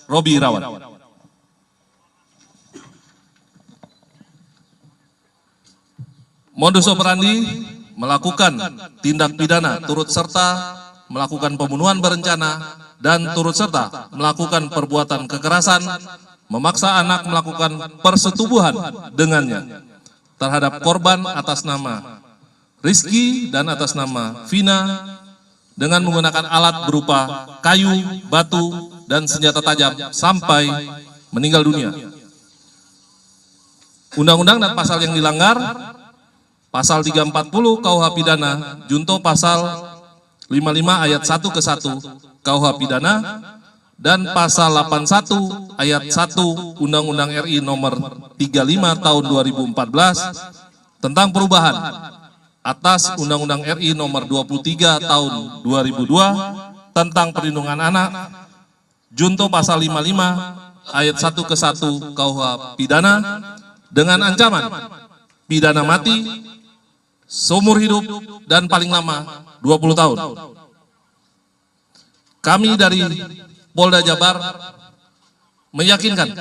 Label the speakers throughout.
Speaker 1: Robi Irawan. Modus operandi melakukan tindak pidana turut serta melakukan pembunuhan berencana dan turut serta melakukan perbuatan kekerasan, memaksa anak melakukan persetubuhan dengannya terhadap korban atas nama Rizky dan atas nama Vina dengan menggunakan alat berupa kayu, batu, dan senjata tajam sampai meninggal dunia. Undang-undang dan pasal yang dilanggar, pasal 340 KUH Pidana, junto pasal 55 ayat 1 ke 1 KUH Pidana, dan pasal 81 ayat 1 Undang-Undang RI nomor 35 tahun 2014 tentang perubahan atas Undang-Undang RI nomor 23 tahun 2002 tentang perlindungan anak, junto pasal 55 ayat 1 ke 1 KUH Pidana dengan ancaman pidana mati, seumur hidup, dan paling lama 20 tahun. Kami dari Polda Jabar meyakinkan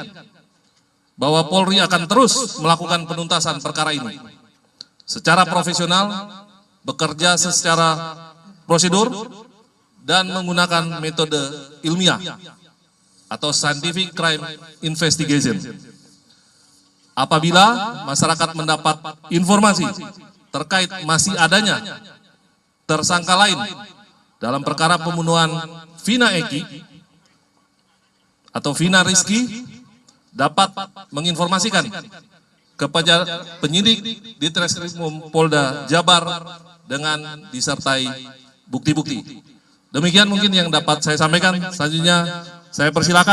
Speaker 1: bahwa Polri akan terus melakukan penuntasan perkara ini secara profesional, bekerja secara prosedur, dan menggunakan metode ilmiah atau scientific crime investigation. Apabila masyarakat mendapat informasi terkait masih adanya tersangka lain dalam perkara pembunuhan Vina Eki atau Vina Rizky, dapat menginformasikan kepada penyidik di Treskrimum Polda Jabar dengan disertai bukti-bukti. Demikian mungkin yang dapat saya sampaikan. Selanjutnya saya persilakan